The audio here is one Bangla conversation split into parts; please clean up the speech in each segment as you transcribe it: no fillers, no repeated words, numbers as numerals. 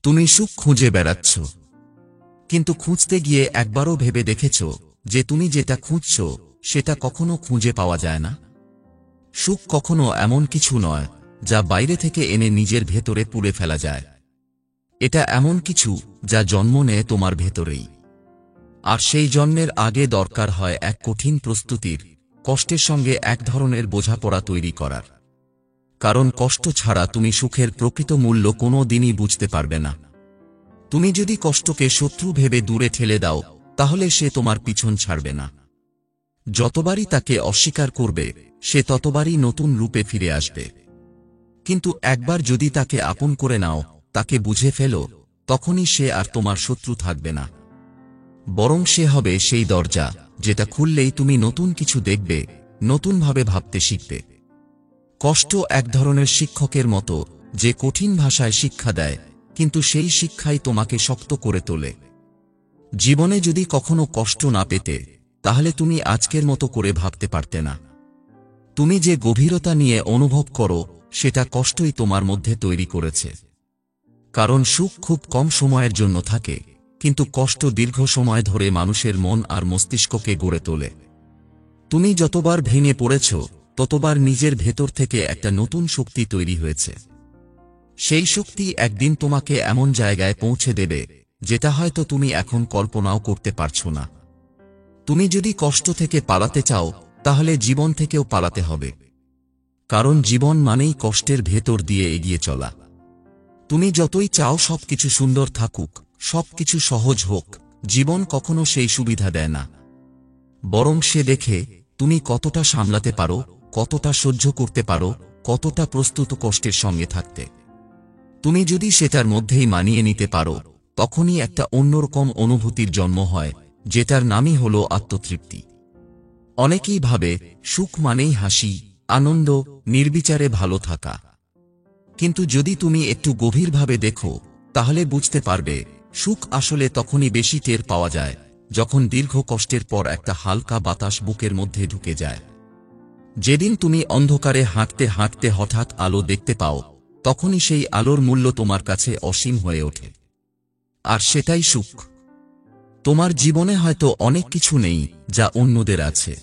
তুমি সুখ খুঁজে বেড়াচ্ছ, কিন্তু খুঁজতে গিয়ে একবারও ভেবে দেখেছ যে তুমি যেটা খুঁজছ সেটা কখনো খুঁজে পাওয়া যায় না? সুখ কখনো এমন কিছু নয় যা বাইরে থেকে এনে নিজের ভেতরে পুড়ে ফেলা যায়। এটা এমন কিছু যা জন্ম নেয় তোমার ভেতরেই। আর সেই জন্মের আগে দরকার হয় এক কঠিন প্রস্তুতির, কষ্টের সঙ্গে এক ধরনের বোঝাপড়া তৈরি করার। কারণ কষ্ট ছাড়া তুমি সুখের প্রকৃত মূল্য কোনো দিনই বুঝতে পারবে না। তুমি যদি কষ্টকে শত্রু ভেবে দূরে ঠেলে দাও, তাহলে সে তোমার পিছন ছাড়বে না। যতবারই তাকে অস্বীকার করবে, সে ততবারই নতুন রূপে ফিরে আসবে। কিন্তু একবার যদি তাকে আপন করে নাও, তাকে বুঝে ফেলো, তখনই সে আর তোমার শত্রু থাকবে না। বরং সে হবে সেই দরজা যেটা খুললেই তুমি নতুন কিছু দেখবে, নতুনভাবে ভাবতে শিখবে। কষ্ট এক ধরনের শিক্ষকের মতো, যে কঠিন ভাষায় শিক্ষা দেয়, কিন্তু সেই শিক্ষাই তোমাকে শক্ত করে তোলে। জীবনে যদি কখনো কষ্ট না পেতে, তাহলে তুমি আজকের মতো করে ভাবতে পারতে না। তুমি যে গভীরতা নিয়ে অনুভব করো, সেটা কষ্টই তোমার মধ্যে তৈরি করেছে। কারণ সুখ খুব কম সময়ের জন্য থাকে, কিন্তু কষ্ট দীর্ঘ সময় ধরে মানুষের মন আর মস্তিষ্ককে গড়ে তোলে। তুমি যতবার ভেঙে পড়েছ, ততবার নিজের ভেতর থেকে একটা নতুন শক্তি তৈরি হয়েছে। সেই শক্তি একদিন তোমাকে এমন জায়গায় পৌঁছে দেবে, যেটা হয়তো তুমি এখন কল্পনাও করতে পারছো না। তুমি যদি কষ্ট থেকে পালাতে চাও, তাহলে জীবন থেকেও পালাতে হবে। কারণ জীবন মানেই কষ্টের ভেতর দিয়ে এগিয়ে চলা। তুমি যতই চাও সবকিছু সুন্দর থাকুক, সবকিছু সহজ হোক, জীবন কখনো সেই সুবিধা দেয় না। বরং সে দেখে তুমি কতটা সামলাতে পারো, কতটা সহ্য করতে পারো, কতটা প্রস্তুত কষ্টের সঙ্গে থাকতে। তুমি যদি সেটার মধ্যেই মানিয়ে নিতে পারো, তখনই একটা অন্যরকম অনুভূতির জন্ম হয়, যেটার নামই হলো আত্মতৃপ্তি। অনেকেই ভাবে সুখ মানেই হাসি, আনন্দ, নির্বিচারে ভালো থাকা। কিন্তু যদি তুমি একটু গভীরভাবে দেখো, তাহলে বুঝতে পারবে সুখ আসলে তখনই বেশি টের পাওয়া যায়, যখন দীর্ঘ কষ্টের পর একটা হালকা বাতাস বুকের মধ্যে ঢুকে যায়। যেদিন তুমি অন্ধকারে হাঁটতে হাঁটতে হঠাৎ আলো দেখতে পাও, তখনই সেই আলোর মূল্য তোমার কাছে অসীম হয়ে ওঠে। আর সেটাই সুখ। তোমার জীবনে হয়তো অনেক কিছু নেই যা অন্যদের আছে।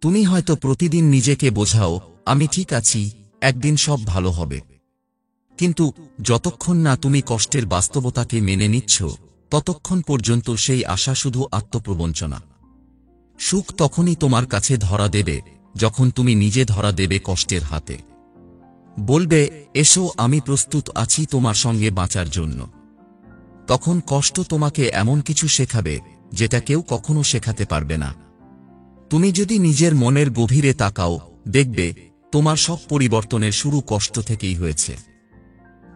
তুমি হয়তো প্রতিদিন নিজেকে বোঝাও, আমি ঠিক আছি, একদিন সব ভালো হবে। কিন্তু যতক্ষণ না তুমি কষ্টের বাস্তবতাকে মেনে নিচ্ছ, ততক্ষণ পর্যন্ত সেই আশা শুধু আত্মপ্রবঞ্চনা। সুখ তখনই তোমার কাছে ধরা দেবে, যখন তুমি নিজে ধরা দেবে কষ্টের হাতে। বলবে, এসো, আমি প্রস্তুত আছি তোমার সঙ্গে বাঁচার জন্য। তখন কষ্ট তোমাকে এমন কিছু শেখাবে, যেটা কেউ কখনো শেখাতে পারবে না। তুমি যদি নিজের মনের গভীরে তাকাও, দেখবে তোমার সব পরিবর্তনের শুরু কষ্ট থেকেই হয়েছে।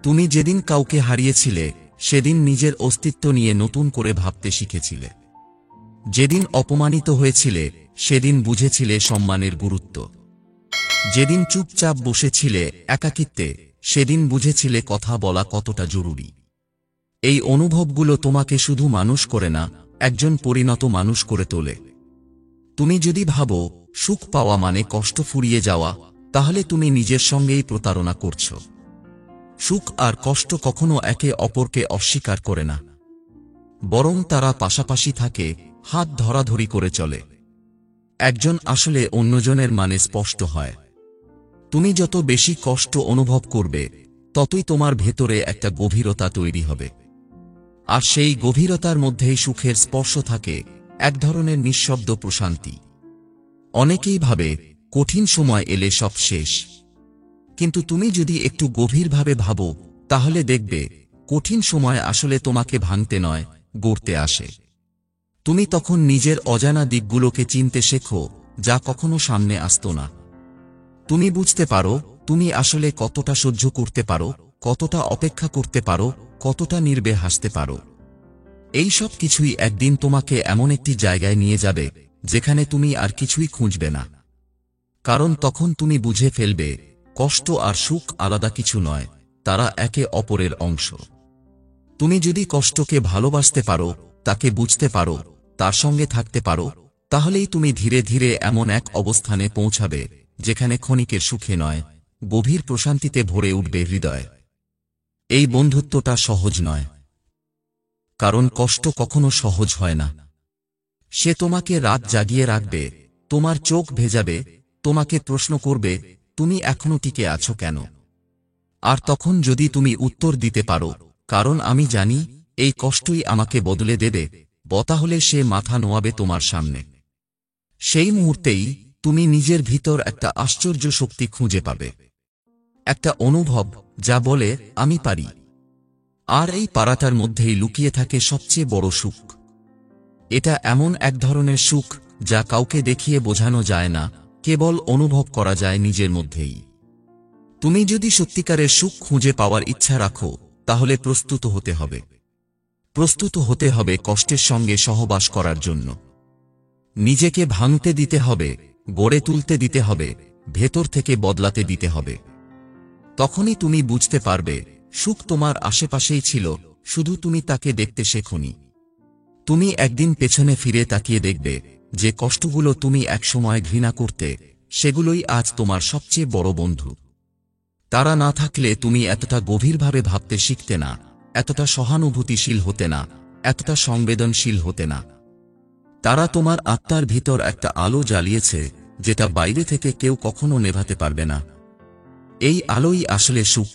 তুমি যেদিন কাউকে হারিয়েছিলে, সেদিন নিজের অস্তিত্ব নিয়ে নতুন করে ভাবতে শিখেছিলে। যেদিন অপমানিত হয়েছিলে, সেদিন বুঝেছিলে সম্মানের গুরুত্ব। যেদিন চুপচাপ বসেছিলে একাকিত্বে, সেদিন বুঝেছিলে কথা বলা কতটা জরুরি। এই অনুভবগুলো তোমাকে শুধু মানুষ করে না, একজন পরিণত মানুষ করে তোলে। তুমি যদি ভাবো সুখ পাওয়া মানে কষ্ট ফুরিয়ে যাওয়া, তাহলে তুমি নিজের সঙ্গেই প্রতারণা করছো। সুখ আর কষ্ট কখনো একে অপরকে অস্বীকার করে না, বরং তারা পাশাপাশি থাকে, হাত ধরাধরি করে চলে। একজন আসলে অন্যজনের মানে স্পষ্ট হয়। তুমি যত বেশি কষ্ট অনুভব করবে, ততই তোমার ভেতরে একটা গভীরতা তৈরি হবে। আর সেই গভীরতার মধ্যেই সুখের স্পর্শ থাকে, এক ধরনের নিঃশব্দ প্রশান্তি। অনেকেই ভাবে কঠিন সময় এলে সব শেষ। কিন্তু তুমি যদি একটু গভীরভাবে ভাবো, তাহলে দেখবে কঠিন সময় আসলে তোমাকে ভাঙতে নয়, গড়তে আসে। তুমি তখন নিজের অজানা দিকগুলোকে চিনতে শেখো, যা কখনো সামনে আসতো না। তুমি বুঝতে পারো তুমি আসলে কতটা সহ্য করতে পারো, কতটা অপেক্ষা করতে পারো, কতটা নীরবে হাসতে পারো। এই সব কিছুই একদিন তোমাকে এমন একটি জায়গায় নিয়ে যাবে, যেখানে তুমি আর কিছুই খুঁজবে না। কারণ তখন তুমি বুঝে ফেলবে কষ্ট আর সুখ আলাদা কিছু নয়, তারা একে অপরের অংশ। তুমি যদি কষ্টকে ভালোবাসতে পারো, তাকে বুঝতে পারো, তার সঙ্গে থাকতে পারো, তাহলেই তুমি ধীরে ধীরে এমন এক অবস্থানে পৌঁছাবে, যেখানে ক্ষণিকের সুখে নয়, গভীর প্রশান্তিতে ভরে উঠবে হৃদয়। এই বন্ধুত্বটা সহজ নয়, কারণ কষ্ট কখনো সহজ হয় না। সে তোমাকে রাত জাগিয়ে রাখবে, তোমার চোখ ভেজাবে, তোমাকে প্রশ্ন করবে, তুমি এখনো টিকে আছো কেন? আর তখন যদি তুমি উত্তর দিতে পারো, কারণ আমি জানি এই কষ্টই আমাকে বদলে দেবে, তাহলে সে মাথা নোয়াবে তোমার সামনে। সেই মুহূর্তেই তুমি নিজের ভিতর একটা আশ্চর্য শক্তি খুঁজে পাবে, একটা অনুভব যা বলে আমি পারি। আর এই পারাটার মধ্যেই লুকিয়ে থাকে সবচেয়ে বড় সুখ। এটা এমন এক ধরনের সুখ যা কাউকে দেখিয়ে বোঝানো যায় না, কেবল অনুভব করা যায় নিজের মধ্যেই। তুমি যদি সত্যিকারের সুখ খুঁজে পাওয়ার ইচ্ছা রাখো, তাহলে প্রস্তুত হতে হবে। প্রস্তুত হতে হবে কষ্টের সঙ্গে সহবাস করার জন্য। নিজেকে ভাঙতে দিতে হবে, গড়ে তুলতে দিতে হবে, ভেতর থেকে বদলাতে দিতে হবে। তখনই তুমি বুঝতে পারবে সুখ তোমার আশেপাশেই ছিল, শুধু তুমি তাকে দেখতে শেখোনি। তুমি একদিন পেছনে ফিরে তাকিয়ে দেখবে যে কষ্টগুলো তুমি একসময় ঘৃণা করতে, সেগুলোই আজ তোমার সবচেয়ে বড় বন্ধু। তারা না থাকলে তুমি এতটা গভীরভাবে ভাবতে শিখতে না, এতটা সহানুভূতিশীল হতে না, এতটা সংবেদনশীল হতে না। তারা তোমার আত্মার ভিতর একটা আলো জ্বালিয়েছে, যেটা বাইরে থেকে কেউ কখনো নেভাতে পারবে না। এই আলোই আসলে সুখ।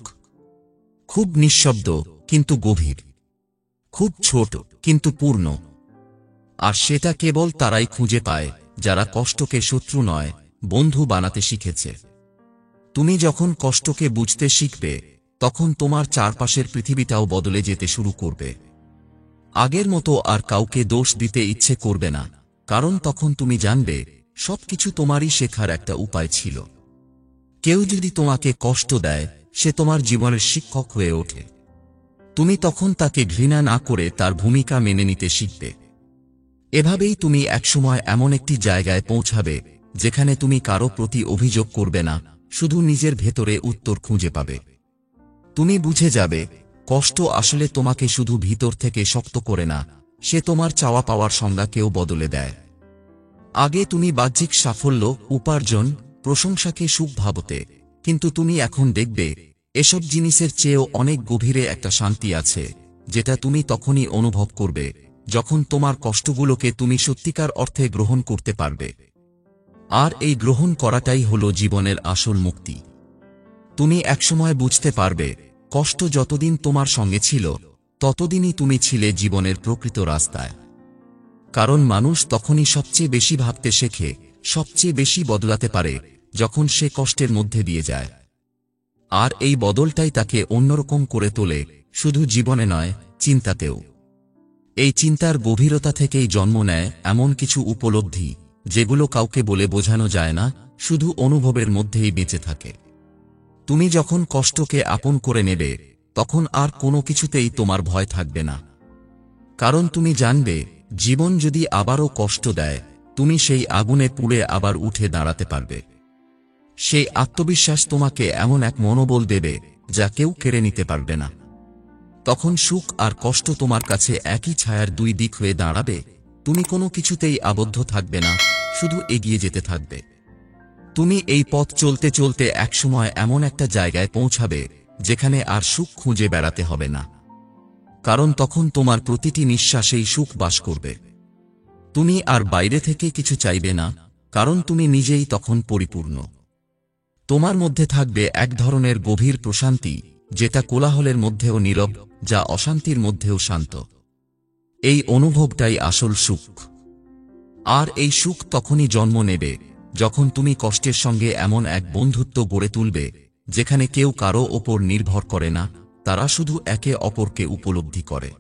খুব নিঃশব্দ কিন্তু গভীর, খুব ছোট কিন্তু পূর্ণ। আর সেটা কেবল তারাই খুঁজে পায় যারা কষ্টকে শত্রু নয়, বন্ধু বানাতে শিখেছে। তুমি যখন কষ্টকে বুঝতে শিখবে, তখন তোমার চারপাশের পৃথিবীটাও বদলে যেতে শুরু করবে। আগের মতো আর কাউকে দোষ দিতে ইচ্ছে করবে না, কারণ তখন তুমি জানবে সবকিছু তোমারই শেখার একটা উপায় ছিল। কেউ যদি তোমাকে কষ্ট দেয়, সে তোমার জীবনের শিক্ষক হয়ে ওঠে। তুমি তখন তাকে ঘৃণা না করে তার ভূমিকা মেনে নিতে শিখবে। এভাবেই তুমি একসময় এমন একটি জায়গায় পৌঁছাবে যেখানে তুমি কারো প্রতি অভিযোগ করবে না, শুধু নিজের ভেতরে উত্তর খুঁজে পাবে। তুমি বুঝে যাবে কষ্ট আসলে তোমাকে শুধু ভিতর থেকে শক্ত করে না, সে তোমার চাওয়া পাওয়ার সংজ্ঞাকেও বদলে দেয়। আগে তুমি বাহ্যিক সাফল্য, উপার্জন, প্রশংসাকে সুখ ভাবতে, কিন্তু তুমি এখন দেখবে এসব জিনিসের চেয়েও অনেক গভীরে একটা শান্তি আছে, যেটা তুমি তখনই অনুভব করবে যখন তোমার কষ্টগুলোকে তুমি সত্যিকার অর্থে গ্রহণ করতে পারবে। আর এই গ্রহণ করাটাই হলো জীবনের আসল মুক্তি। তুমি একসময় বুঝতে পারবে কষ্ট যতদিন তোমার সঙ্গে ছিল, ততদিনই তুমি ছিলে জীবনের প্রকৃত রাস্তায়। কারণ মানুষ তখনই সবচেয়ে বেশি ভাবতে শেখে, সবচেয়ে বেশি বদলাতে পারে, যখন সে কষ্টের মধ্যে দিয়ে যায়। আর এই বদলটাই তাকে অন্যরকম করে তোলে, শুধু জীবনে নয়, চিন্তাতেও। এই চিন্তার গভীরতা থেকেই জন্ম নেয় এমন কিছু উপলব্ধি, যেগুলো কাউকে বলে বোঝানো যায় না, শুধু অনুভবের মধ্যেই বেঁচে থাকে। তুমি যখন কষ্টকে আপন করে নেবে, তখন আর কোনো কিছুতেই তোমার ভয় থাকবে না। কারণ তুমি জানবে জীবন যদি আবারও কষ্ট দেয়, তুমি সেই আগুনে পুড়ে আবার উঠে দাঁড়াতে পারবে। সেই আত্মবিশ্বাস তোমাকে এমন এক মনোবল দেবে যা কেউ কেড়ে নিতে পারবে না। তখন সুখ আর কষ্ট তোমার কাছে একই ছায়ার দুই দিক হয়ে দাঁড়াবে। তুমি কোনো কিছুতেই আবদ্ধ থাকবে না, শুধু এগিয়ে যেতে থাকবে। তুমি এই পথ চলতে চলতে একসময় এমন একটা জায়গায় পৌঁছাবে যেখানে আর সুখ খুঁজে বেড়াতে হবে না। কারণ তখন তোমার প্রতিটি নিঃশ্বাসেই সুখ বাস করবে। তুমি আর বাইরে থেকে কিছু চাইবে না, কারণ তুমি নিজেই তখন পরিপূর্ণ। তোমার মধ্যে থাকবে এক ধরনের গভীর প্রশান্তি, যেটা কোলাহলের মধ্যেও নীরব, যা অশান্তির মধ্যেও শান্ত। এই অনুভবটাই আসল সুখ। আর এই সুখ তখনই জন্ম নেবে যখন তুমি কষ্টের সঙ্গে এমন এক বন্ধুত্ব গড়ে তুলবে যেখানে কেউ কারো ওপর নির্ভর করে না, তারা শুধু একে অপরকে উপলব্ধি করে।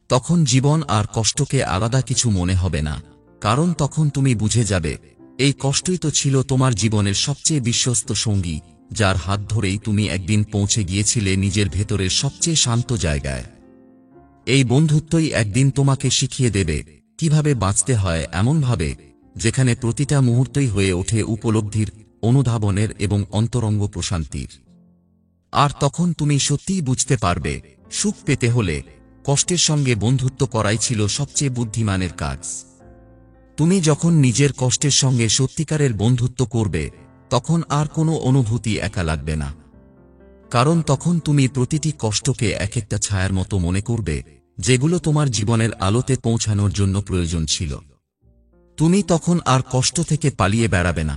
তখন জীবন আর কষ্টকে আলাদা কিছু মনে হবে না, কারণ তখন তুমি বুঝে যাবে এই কষ্টই তো ছিল তোমার জীবনের সবচেয়ে বিশ্বস্ত সঙ্গী, যার হাত ধরেই তুমি একদিন পৌঁছে গিয়েছিলে নিজের ভেতরের সবচেয়ে শান্ত জায়গায়। এই বন্ধুত্বই একদিন তোমাকে শিখিয়ে দেবে কিভাবে বাঁচতে হয় এমনভাবে যেখানে প্রতিটা মুহূর্তই হয়ে ওঠে উপলব্ধির, অনুধাবনের এবং অন্তরঙ্গ প্রশান্তির। আর তখন তুমি সত্যিই বুঝতে পারবে সুখ পেতে হলে কষ্টের সঙ্গে বন্ধুত্ব করাই ছিল সবচেয়ে বুদ্ধিমানের কাজ। তুমি যখন নিজের কষ্টের সঙ্গে সত্যিকারের বন্ধুত্ব করবে, তখন আর কোনো অনুভূতি একা লাগবে না। কারণ তখন তুমি প্রতিটি কষ্টকে এক একটা ছায়ার মতো মনে করবে, যেগুলো তোমার জীবনের আলোতে পৌঁছানোর জন্য প্রয়োজন ছিল। তুমি তখন আর কষ্ট থেকে পালিয়ে বেড়াবে না,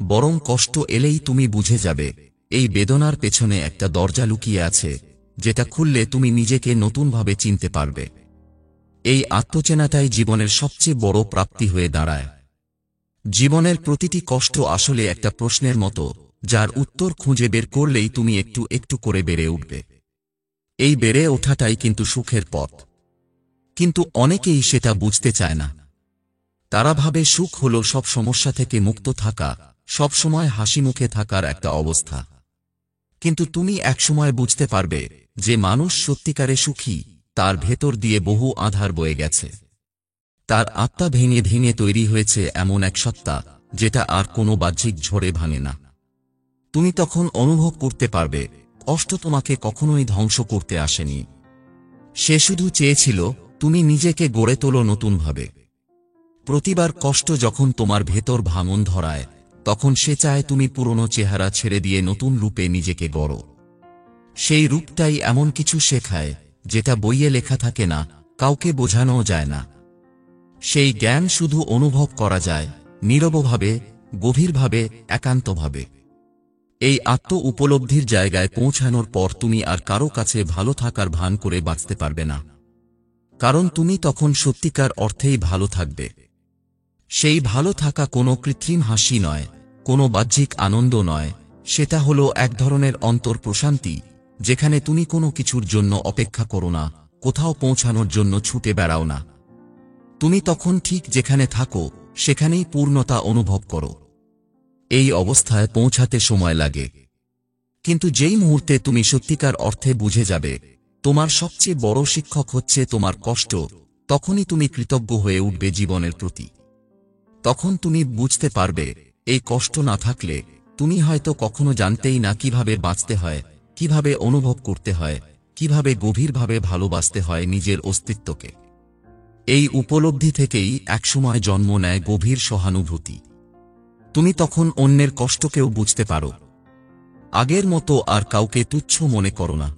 বরং কষ্ট এলেই তুমি বুঝে যাবে এই বেদনার পেছনে একটা দরজা লুকিয়ে আছে, যেটা খুললে তুমি নিজেকে নতুনভাবে চিনতে পারবে। এই আত্মচেনাটাই জীবনের সবচেয়ে বড় প্রাপ্তি হয়ে দাঁড়ায়। জীবনের প্রতিটি কষ্ট আসলে একটা প্রশ্নের মতো, যার উত্তর খুঁজে বের করলেই তুমি একটু একটু করে বেড়ে উঠবে। এই বেড়ে ওঠাটাই কিন্তু সুখের পথ। কিন্তু অনেকেই সেটা বুঝতে চায় না। তারা ভাবে সুখ হলো সব সমস্যা থেকে মুক্ত থাকা, সব সময় হাসি মুখে থাকার একটা অবস্থা। কিন্তু তুমি একসময় বুঝতে পারবে যে মানুষ সত্যিকারে সুখী, তার ভেতর দিয়ে বহু আঁধার বয়ে গেছে। তার আত্মা ভেঙে ভেঙে তৈরি হয়েছে এমন এক সত্তা, যেটা আর কোনো বাহ্যিক ঝড়ে ভাঙে না। তুমি তখন অনুভব করতে পারবে কষ্ট তোমাকে কখনোই ধ্বংস করতে আসেনি। সে শুধু চেয়েছিল তুমি নিজেকে গড়ে তোলো নতুনভাবে। প্রতিবার কষ্ট যখন তোমার ভেতর ভাঙন ধরায়, তখন সে চায় তুমি পুরনো চেহারা ছেড়ে দিয়ে নতুন রূপে নিজেকে গড়ো। সেই রূপটাই এমন কিছু শেখায় যেটা বইয়ে লেখা থাকে না, কাউকে বোঝানোও যায় না। সেই জ্ঞান শুধু অনুভব করা যায়, নীরবভাবে, গভীরভাবে, একান্তভাবে। এই আত্ম উপলব্ধির জায়গায় পৌঁছানোর পর তুমি আর কারো কাছে ভালো থাকার ভান করে বাঁচতে পারবে না। কারণ তুমি তখন সত্যিকার অর্থেই ভালো থাকবে। সেই ভালো থাকা কোনো কৃত্রিম হাসি নয়, কোনো বাহ্যিক আনন্দ নয়, সেটা হলো এক ধরনের অন্তর প্রশান্তি, যেখানে তুমি কোনো কিছুর জন্য অপেক্ষা করো না, কোথাও পৌঁছানোর জন্য ছুটে বেড়াও না। তুমি তখন ঠিক যেখানে থাকো সেখানেই পূর্ণতা অনুভব করো। এই অবস্থায় পৌঁছাতে সময় লাগে, কিন্তু যেই মুহূর্তে তুমি সত্যিকার অর্থে বুঝে যাবে তোমার সবচেয়ে বড় শিক্ষক হচ্ছে তোমার কষ্ট, তখনই তুমি কৃতজ্ঞ হয়ে উঠবে জীবনের প্রতি। তখন তুমি বুঝতে পারবে এই কষ্ট না থাকলে তুমি হয়তো কখনো জানতেই না কিভাবে বাঁচতে হয়, কিভাবে অনুভব করতে হয়, কিভাবে গভীরভাবে ভালোবাসতে হয় নিজের অস্তিত্বকে। এই উপলব্ধি থেকেই একসময় জন্ম নেয় গভীর সহানুভূতি। তুমি তখন অন্যের কষ্টকেও বুঝতে পারো। আগের মতো আর কাউকে তুচ্ছ মনে করো না।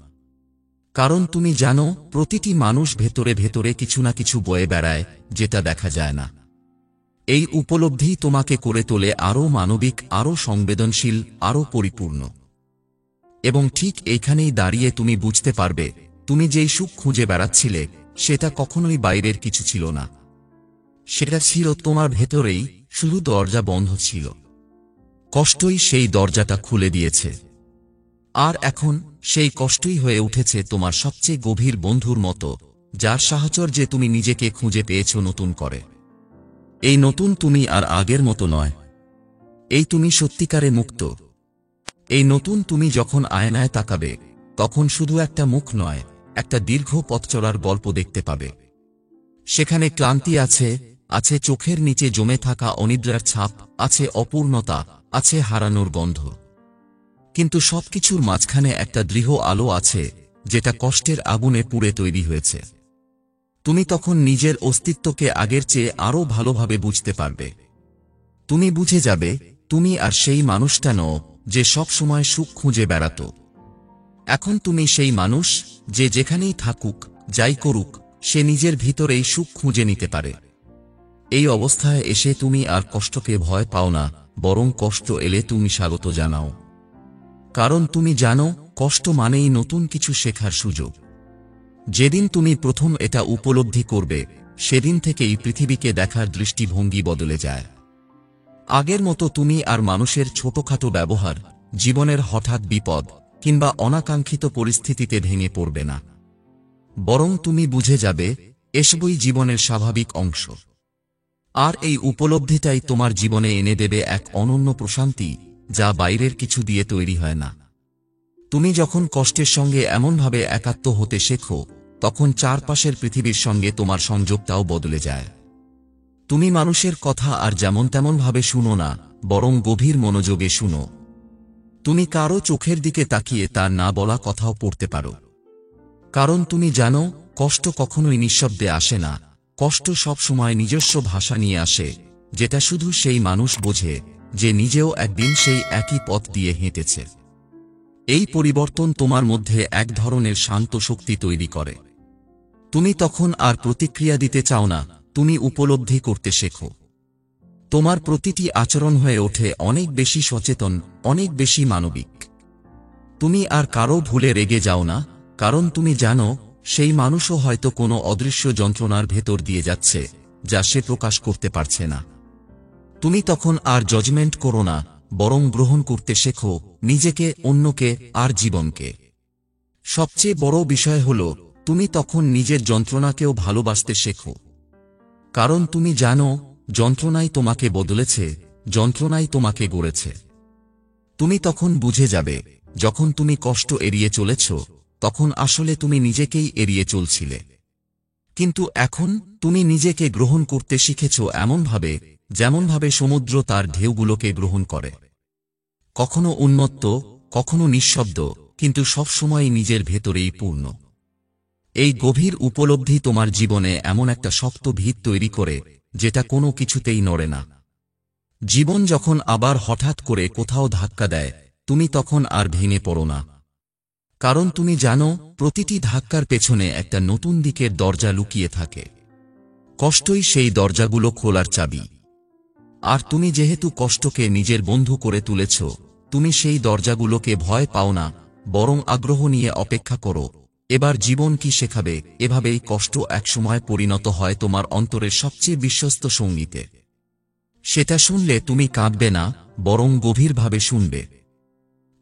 কারণ তুমি জানো প্রতিটি মানুষ ভেতরে ভেতরে কিছু না কিছু বয়ে বেড়ায়, যেটা দেখা যায় না। এই উপলব্ধি তোমাকে করে তোলে আরও মানবিক, আরও সংবেদনশীল, আরও পরিপূর্ণ। এবং ঠিক এইখানেই দাঁড়িয়ে তুমি বুঝতে পারবে তুমি যেই সুখ খুঁজে বেড়াচ্ছিলে সেটা কখনোই বাইরের কিছু ছিল না। সেটা ছিল তোমার ভেতরেই, শুধু দরজা বন্ধ ছিল। কষ্টই সেই দরজাটা খুলে দিয়েছে। আর এখন সেই কষ্টই হয়ে উঠেছে তোমার সবচেয়ে গভীর বন্ধুর মতো, যার সাহচর্যে তুমি নিজেকে খুঁজে পেয়েছ নতুন করে। এই নতুন তুমি আর আগের মতো নয়। এই তুমি সত্যিকারে মুক্ত। এই নতুন তুমি যখন আয়নায় তাকাবে, তখন শুধু একটা মুখ নয়, একটা দীর্ঘ পথ চলার গল্প দেখতে পাবে। সেখানে ক্লান্তি আছে, আছে চোখের নিচে জমে থাকা অনিদ্রার ছাপ, আছে অপূর্ণতা, আছে হারানোর গন্ধ। কিন্তু সবকিছুর মাঝখানে একটা দৃঢ় আলো আছে, যেটা কষ্টের আগুনে পুড়ে তৈরি হয়েছে। তুমি তখন নিজের অস্তিত্বকে আগের চেয়ে আরও ভালোভাবে বুঝতে পারবে। তুমি বুঝে যাবে তুমি আর সেই মানুষটা নও যে সব সময় সুখ খুঁজে বেড়াত। এখন তুমি সেই মানুষ যে যেখানেই থাকুক, যাই করুক, সে নিজের ভিতরেই সুখ খুঁজে নিতে পারে। এই অবস্থায় এসে তুমি আর কষ্টকে ভয় পাও না, বরং কষ্ট এলে তুমি স্বাগত জানাও। কারণ তুমি জানো কষ্ট মানেই নতুন কিছু শেখার সুযোগ। যেদিন তুমি প্রথম এটা উপলব্ধি করবে, সেদিন থেকেই পৃথিবীকে দেখার দৃষ্টিভঙ্গি বদলে যায়। আগের মতো তুমি আর মানুষের ছোটখাটো ব্যবহার, জীবনের হঠাৎ বিপদ কিংবা অনাকাঙ্ক্ষিত পরিস্থিতিতে ভেঙে পড়বে না। বরং তুমি বুঝে যাবে এসবই জীবনের স্বাভাবিক অংশ। আর এই উপলব্ধিটাই তোমার জীবনে এনে দেবে এক অনন্য প্রশান্তি, যা বাইরের কিছু দিয়ে তৈরি হয় না। তুমি যখন কষ্টের সঙ্গে এমনভাবে একাত্ম হতে শেখো, তখন চারপাশের পৃথিবীর সঙ্গে তোমার সংযোগটাও বদলে যায়। তুমি মানুষের কথা আর যেমন তেমন ভাবে শুনো না, বরং গভীর মনোযোগে শুনো। তুমি কারো চোখের দিকে তাকিয়ে তার না বলা কথাও পড়তে পারো। কারণ তুমি জানো কষ্ট কখনোই নিঃশব্দে আসে না, কষ্ট সব সময় নিজস্ব ভাষা নিয়ে আসে, যেটা শুধু সেই মানুষ বোঝে যে নিজেও একদিন সেই একই পথ দিয়ে হেঁটেছে। এই পরিবর্তন তোমার মধ্যে এক ধরনের শান্ত শক্তি তৈরি করে। তুমি তখন আর প্রতিক্রিয়া দিতে চাও না, তুমি উপলব্ধি করতে শেখো। তোমার প্রতিটি আচরণ হয়ে ওঠে অনেক বেশি সচেতন, অনেক বেশি মানবিক। তুমি আর কারো ভুলে রেগে যাও না, কারণ তুমি জানো সেই মানুষও হয়তো কোনো অদৃশ্য যন্ত্রণার ভেতর দিয়ে যাচ্ছে, যা সে প্রকাশ করতে পারছে না। তুমি তখন আর জজমেন্ট করো না, বরং গ্রহণ করতে শেখো, নিজেকে, অন্যকে আর জীবনকে। সবচেয়ে বড় বিষয় হল, তুমি তখন নিজের যন্ত্রণাকেও ভালোবাসতে শেখো। কারণ তুমি জানো, যন্ত্রণাই তোমাকে বদলেছে, যন্ত্রণাই তোমাকে গড়েছে। তুমি তখন বুঝে যাবে, যখন তুমি কষ্ট এড়িয়ে চলেছ, তখন আসলে তুমি নিজেকেই এড়িয়ে চলছিলে। কিন্তু এখন তুমি নিজেকে গ্রহণ করতে শিখেছ এমনভাবে, যেমনভাবে সমুদ্র তার ঢেউগুলোকে গ্রহণ করে। কখনো উন্মত্ত, কখনো নিঃশব্দ, কিন্তু সবসময় নিজের ভেতরেই পূর্ণ। এই গভীর উপলব্ধি তোমার জীবনে এমন একটা শক্ত ভিত তৈরি করে, যেটা কোনো কিছুতেই নড়ে না। জীবন যখন আবার হঠাৎ করে কোথাও ধাক্কা দেয়, তুমি তখন আর ভেঙে পড়ো না। কারণ তুমি জানো, প্রতিটি ধাক্কার পেছনে একটা নতুন দিকের দরজা লুকিয়ে থাকে। কষ্টই সেই দরজাগুলো খোলার চাবি। আর তুমি যেহেতু কষ্টকে নিজের বন্ধু করে তুলেছ, তুমি সেই দরজাগুলোকে ভয় পাও না, বরং আগ্রহ নিয়ে অপেক্ষা করো, এবার জীবন কি শেখাবে। এভাবেই কষ্ট একসময় পরিণত হয় তোমার অন্তরের সবচেয়ে বিশ্বস্ত সঙ্গীতে। সেটা শুনলে তুমি কাঁদবে না, বরং গভীরভাবে শুনবে।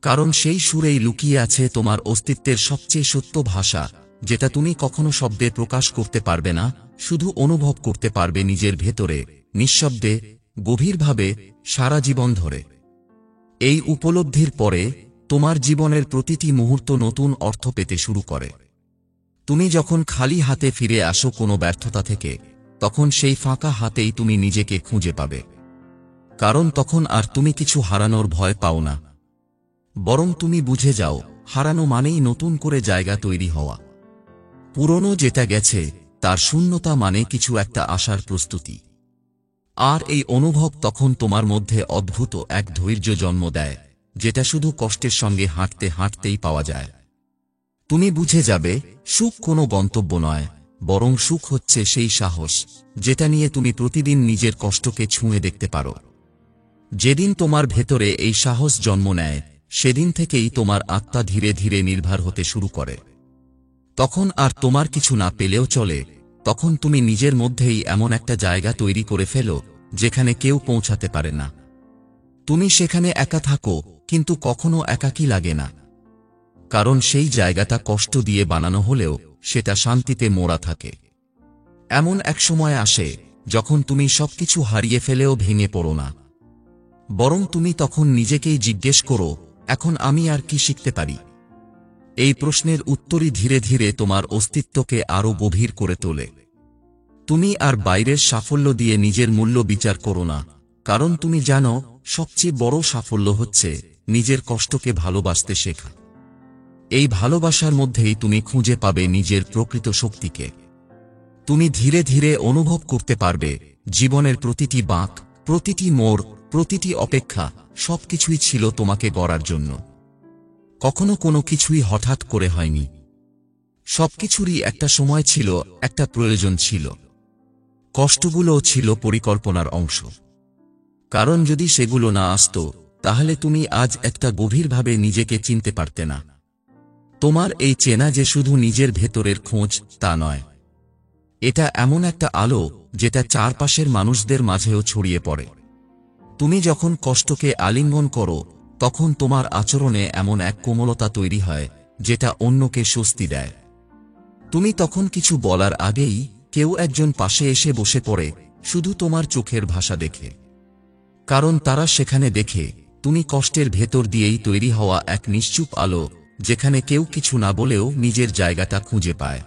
কারণ সেই সুরেই লুকিয়ে আছে তোমার অস্তিত্বের সবচেয়ে সত্য ভাষা, যেটা তুমি কখনো শব্দে প্রকাশ করতে পারবে না, শুধু অনুভব করতে পারবে নিজের ভেতরে, নিঃশব্দে, গভীরভাবে, সারা জীবন ধরে। এই উপলব্ধির পরে তোমার জীবনের প্রতিটি মুহূর্ত নতুন অর্থ পেতে শুরু করে। তুমি যখন খালি হাতে ফিরে আসো কোনো ব্যর্থতা থেকে, তখন সেই ফাঁকা হাতেই তুমি নিজেকে খুঁজে পাবে। কারণ তখন আর তুমি কিছু হারানোর ভয় পাও না, বরং তুমি বুঝে যাও, হারানো মানেই নতুন করে জায়গা তৈরি হওয়া। পুরনো যেটা গেছে, তার শূন্যতা মানে কিছু একটা আসার প্রস্তুতি। আর এই অনুভব তখন তোমার মধ্যে অদ্ভুত এক ধৈর্য জন্ম দেয়, যেটা শুধু কষ্টের সঙ্গে হাঁটতে হাঁটতেই পাওয়া যায়। তুমি বুঝে যাবে, সুখ কোনো গন্তব্য নয়, বরং সুখ হচ্ছে সেই সাহস, যেটা নিয়ে তুমি প্রতিদিন নিজের কষ্টকে ছুঁয়ে দেখতে পারো। যেদিন তোমার ভেতরে এই সাহস জন্ম নেয়, সেদিন থেকেই তোমার আত্মা ধীরে ধীরে নির্ভর হতে শুরু করে। তখন আর তোমার কিছু না পেলেও চলে, তখন তুমি নিজের মধ্যেই এমন একটা জায়গা তৈরি করে ফেলো, যেখানে কেউ পৌঁছাতে পারে না। তুমি সেখানে একা থাকো, কিন্তু কখনো একাকী লাগে না। কারণ সেই জায়গাটা কষ্ট দিয়ে বানানো হলেও সেটা শান্তিতে মোড়া থাকে। এমন এক সময় আসে, যখন তুমি সবকিছু হারিয়ে ফেলেও ভেঙে পড়ো না, বরং তুমি তখন নিজেকেই জিজ্ঞেস করো, এখন আমি আর কি শিখতে পারি। এই প্রশ্নের উত্তরই ধীরে ধীরে তোমার অস্তিত্বকে আরো গভীর করে তোলে। তুমি আর বাইরের সাফল্য দিয়ে নিজের মূল্য বিচার করো না, কারণ তুমি জানো, সবচেয়ে বড় সাফল্য হচ্ছে নিজের কষ্টকে ভালোবাসতে শেখা। এই ভালোবাসার মধ্যেই তুমি খুঁজে পাবে নিজের প্রকৃত শক্তিকে। তুমি ধীরে ধীরে অনুভব করতে পারবে, জীবনের প্রতিটি বাঁক, প্রতিটি মোড়, প্রতিটি অপেক্ষা, সবকিছুই ছিল তোমাকে গড়ার জন্য। কখনো কোনো কিছুই হঠাৎ করে হয়নি। সবকিছুরই একটা সময় ছিল, একটা প্রয়োজন ছিল। কষ্টগুলোও ছিল পরিকল্পনার অংশ। কারণ যদি সেগুলো না আসতো, তাহলে তুমি আজ একটা গভীরভাবে নিজেকে চিনতে পারতে না। তোমার এই চেনা যে শুধু নিজের ভেতরের খোঁজ, তা নয়। এটা এমন একটা আলো, যেটা চারপাশের মানুষদের মাঝেও ছড়িয়ে পড়ে। তুমি যখন কষ্টকে আলিঙ্গন করো, তখন তোমার আচরণে এমন এক কোমলতা তৈরি হয়, যেটা অন্যকে স্বস্তি দেয়। তুমি তখন কিছু বলার আগেই কেউ একজন পাশে এসে বসে পড়ে, শুধু তোমার চোখের ভাষা দেখে। কারণ তারা সেখানে দেখে, তুমি কষ্টের ভেতর দিয়েই তৈরি হওয়া এক নিশ্চুপ আলো, যেখানে কেউ কিছু না বলেও নিজের জায়গাটা খুঁজে পায়।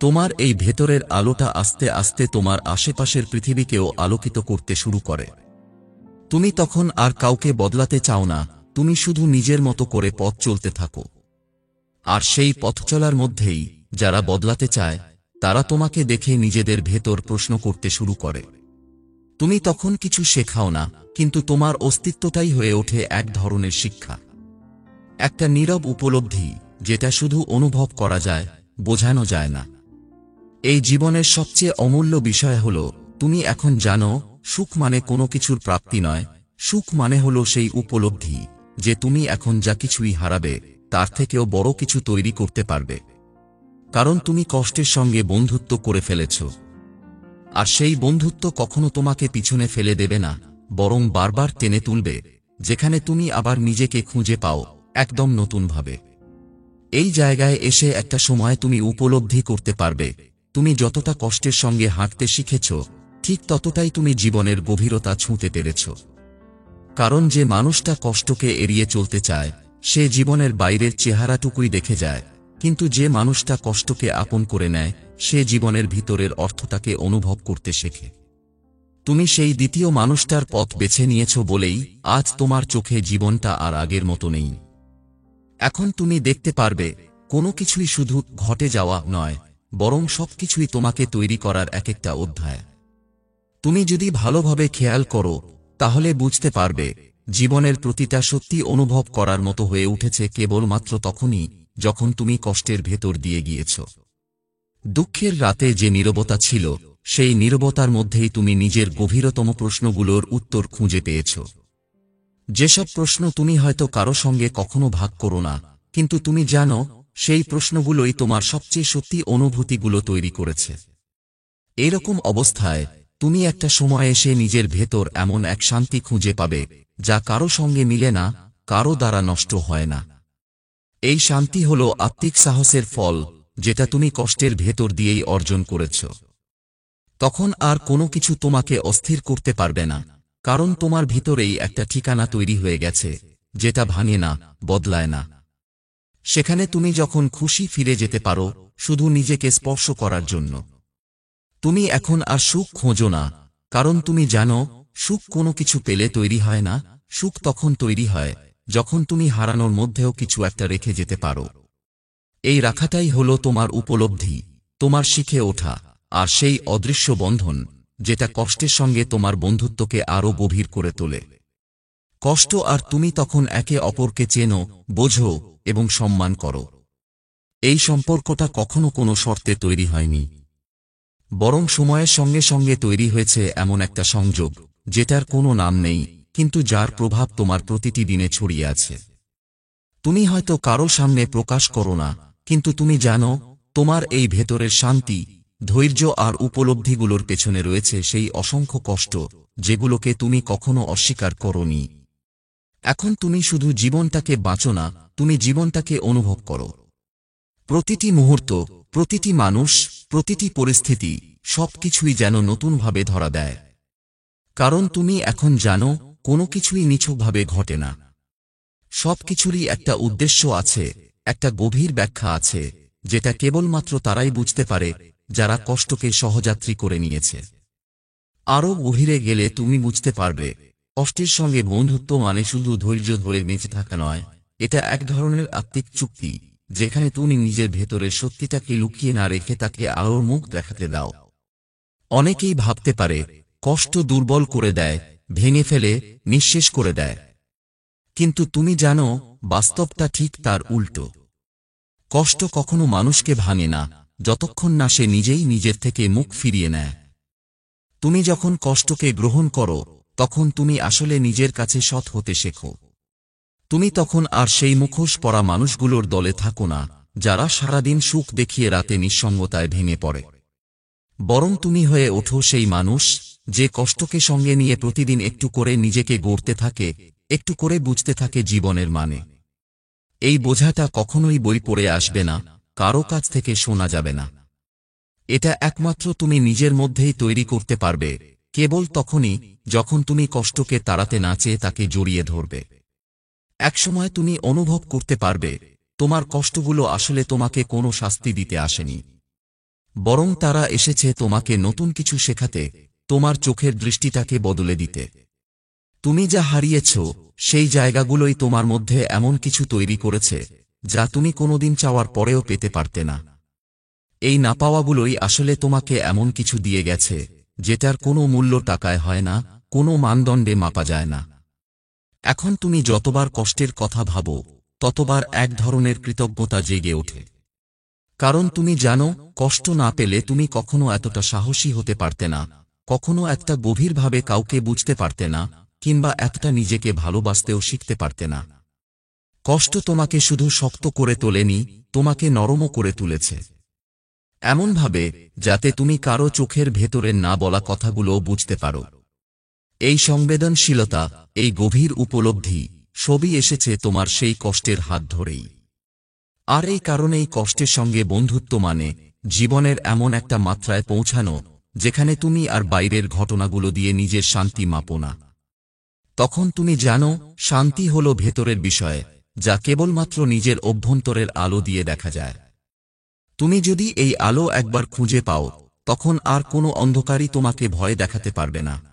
তোমার এই ভেতরের আলোটা আস্তে আস্তে তোমার আশেপাশের পৃথিবীকেও আলোকিত করতে শুরু করে। তুমি তখন আর কাউকে বদলাতে চাও না, তুমি শুধু নিজের মতো করে পথ চলতে থাকো। আর সেই পথ চলার মধ্যেই যারা বদলাতে চায়, তারা তোমাকে দেখে নিজেদের ভেতর প্রশ্ন করতে শুরু করে। তুমি তখন কিছু শেখাও না, কিন্তু তোমার অস্তিত্বটাই হয়ে ওঠে এক ধরনের শিক্ষা। একটা নীরব উপলব্ধি, যেটা শুধু অনুভব করা যায়, বোঝানো যায় না। এই জীবনের সবচেয়ে অমূল্য বিষয় হল, তুমি এখন জানো, সুখ মানে কোনো কিছুর প্রাপ্তি নয়, সুখ মানে হলো সেই উপলব্ধি যে তুমি এখন যা কিছুই হারাবে তার থেকেও বড় কিছু তৈরি করতে পারবে। কারণ তুমি কষ্টের সঙ্গে বন্ধুত্ব করে ফেলেছ। আর সেই বন্ধুত্ব কখনো তোমাকে পিছনে ফেলে দেবে না, বরং বারবার টেনে তুলবে, যেখানে তুমি আবার নিজেকে খুঁজে পাও একদম নতুনভাবে। এই জায়গায় এসে একটা সময় তুমি উপলব্ধি করতে পারবে, তুমি যতটা কষ্টের সঙ্গে হাঁটতে শিখেছ, ঠিক ততটাই তুমি জীবনের গভীরতা ছুঁতে পেরেছ। কারণ যে মানুষটা কষ্টকে এড়িয়ে চলতে চায়, সে জীবনের বাইরের চেহারাটুকুই দেখে যায়, কিন্তু যে মানুষটা কষ্টকে আপন করে নেয়, সে জীবনের ভিতরের অর্থটাকে অনুভব করতে শেখে। তুমি সেই দ্বিতীয় মানুষটার পথ বেছে নিয়েছ বলেই আজ তোমার চোখে জীবনটা আর আগের মতো নেই। এখন তুমি দেখতে পারবে, কোনো কিছুই শুধু ঘটে যাওয়া নয়, বরং সবকিছুই তোমাকে তৈরি করার এক একটা অধ্যায়। তুমি যদি ভালোভাবে খেয়াল করো, তাহলে বুঝতে পারবে, জীবনের প্রতিটা সত্যি অনুভব করার মতো হয়ে উঠেছে কেবলমাত্র তখনই যখন তুমি কষ্টের ভেতর দিয়ে গিয়েছ। দুঃখের রাতে যে নীরবতা ছিল, সেই নীরবতার মধ্যেই তুমি নিজের গভীরতম প্রশ্নগুলোর উত্তর খুঁজে পেয়েছ। যেসব প্রশ্ন তুমি হয়তো কারো সঙ্গে কখনো ভাগ করো না, কিন্তু তুমি জানো, সেই প্রশ্নগুলোই তোমার সবচেয়ে সত্যি অনুভূতিগুলো তৈরি করেছে। এরকম অবস্থায় তুমি একটা সময় এসে নিজের ভেতর এমন এক শান্তি খুঁজে পাবে, যা কারো সঙ্গে মিলে না, কারো দ্বারা নষ্ট হয় না। এই শান্তি হল আত্মিক সাহসের ফল, যেটা তুমি কষ্টের ভেতর দিয়েই অর্জন করেছ। তখন আর কোনো কিছু তোমাকে অস্থির করতে পারবে না, কারণ তোমার ভিতরেই একটা ঠিকানা তৈরি হয়ে গেছে, যেটা ভাঙে না, বদলায় না। সেখানে তুমি যখন খুশি ফিরে যেতে পারো, শুধু নিজেকে স্পর্শ করার জন্য। তুমি এখন আর সুখ খোঁজো না, কারণ তুমি জানো, সুখ কোনো কিছু পেলে তৈরি হয় না, সুখ তখন তৈরি হয় যখন তুমি হারানোর মধ্যেও কিছু একটা রেখে যেতে পারো। এই রাখাটাই হলো তোমার উপলব্ধি, তোমার শিখে ওঠা, আর সেই অদৃশ্য বন্ধন, যেটা কষ্টের সঙ্গে তোমার বন্ধুত্বকে আরো গভীর করে তোলে। কষ্ট আর তুমি তখন একে অপরকে চেনো, বোঝো এবং সম্মান করো। এই সম্পর্কটা কখনো কোনো শর্তে তৈরি হয়নি, বরং সময়ের সঙ্গে সঙ্গে তৈরি হয়েছে এমন একটা সংযোগ, যেটার কোনো নাম নেই, কিন্তু যার প্রভাব তোমার প্রতিটি দিনে ছড়িয়ে আছে। তুমি হয়তো কারো সামনে প্রকাশ করো না, কিন্তু তুমি জানো, তোমার এই ভেতরের শান্তি, ধৈর্য আর উপলব্ধিগুলোর পেছনে রয়েছে সেই অসংখ্য কষ্ট, যেগুলোকে তুমি কখনো অস্বীকার করোনি। এখন তুমি শুধু জীবনটাকে বাঁচো না, তুমি জীবনটাকে অনুভব করো। প্রতিটি মুহূর্ত, প্রতিটি মানুষ, প্রতিটি পরিস্থিতি, সবকিছুই যেন নতুনভাবে ধরা দেয়। কারণ তুমি এখন জানো, কোনো কিছুই নিছকভাবে ঘটে না। সবকিছুরই একটা উদ্দেশ্য আছে, একটা গভীর ব্যাখ্যা আছে, যেটা কেবলমাত্র তারাই বুঝতে পারে যারা কষ্টকে সহযাত্রী করে নিয়েছে। আরও গভীরে গেলে তুমি বুঝতে পারবে, কষ্টের সঙ্গে বন্ধুত্ব মানে শুধু ধৈর্য ধরে বেঁচে থাকা নয়, এটা এক ধরনের আত্মিক চুক্তি, যেখানে তুমি নিজের ভেতরের সত্যিটাকে লুকিয়ে না রেখে তাকে আলোর মুখ দেখাতে দাও। অনেকেই ভাবতে পারে, কষ্ট দুর্বল করে দেয়, ভেঙে ফেলে, নিঃশেষ করে দেয়। কিন্তু তুমি জানো, বাস্তবটা ঠিক তার উল্টো। কষ্ট কখনো মানুষকে ভাঙে না, যতক্ষণ না সে নিজেই নিজের থেকে মুখ ফিরিয়ে নেয়। তুমি যখন কষ্টকে গ্রহণ করো, তখন তুমি আসলে নিজের কাছে সৎ হতে শেখো। তুমি তখন আর সেই মুখোশ পরা মানুষগুলোর দলে থাকো না, যারা সারাদিন সুখ দেখিয়ে রাতে নিঃসঙ্গতায় ভেঙে পড়ে। বরং তুমি হয়ে ওঠো সেই মানুষ, যে কষ্টকে সঙ্গে নিয়ে প্রতিদিন একটু করে নিজেকে গড়তে থাকে, একটু করে বুঝতে থাকে জীবনের মানে। এই বোঝাটা কখনোই বই পড়ে আসবে না, কারো কাছ থেকে শোনা যাবে না। এটা একমাত্র তুমি নিজের মধ্যেই তৈরি করতে পারবে, কেবল তখনই যখন তুমি কষ্টকে তাড়াতে না চেয়ে তাকে জড়িয়ে ধরবে। একসময় তুমি অনুভব করতে পারবে, তোমার কষ্টগুলো আসলে তোমাকে কোনো শাস্তি দিতে আসেনি, বরং তারা এসেছে তোমাকে নতুন কিছু শেখাতে, তোমার চোখের দৃষ্টিটাকে বদলে দিতে। তুমি যা হারিয়েছ, সেই জায়গাগুলোই তোমার মধ্যে এমন কিছু তৈরি করেছে, যা তুমি কোনোদিন চাওয়ার পরেও পেতে পারতে না। এই না পাওয়াগুলোই আসলে তোমাকে এমন কিছু দিয়ে গেছে, যেটার কোনো মূল্য টাকায় হয় না, কোনো মানদণ্ডে মাপা যায় না। এখন তুমি যতবার কষ্টের কথা ভাবো, ততবার এক ধরনের কৃতজ্ঞতা জেগে ওঠে। কারণ তুমি জানো, কষ্ট না পেলে তুমি কখনো এতটা সাহসী হতে পারতে না, কখনো একটা গভীরভাবে কাউকে বুঝতে পারতে না, কিংবা এতটা নিজেকে ভালোবাসতেও শিখতে পারতে না। কষ্ট তোমাকে শুধু শক্ত করে তোলেনি, তোমাকে নরমও করে তুলেছে। এমনভাবে যাতে তুমি কারো চোখের ভেতরের না বলা কথাগুলোও বুঝতে পারো। এই সংবেদনশীলতা, এই গভীর উপলব্ধি সবই এসেছে তোমার সেই কষ্টের হাত ধরেই। আর এই কারণেই কষ্টের সঙ্গে বন্ধুত্ব মানে জীবনের এমন একটা মাত্রায় পৌঁছানো যেখানে তুমি আর বাইরের ঘটনাগুলো দিয়ে নিজের শান্তি মাপো না। তখন তুমি জানো, শান্তি হলো ভেতরের বিষয়, যা কেবলমাত্র নিজের অভ্যন্তরের আলো দিয়ে দেখা যায়। তুমি যদি এই আলো একবার খুঁজে পাও, তখন আর কোনো অন্ধকারই তোমাকে ভয় দেখাতে পারবে না।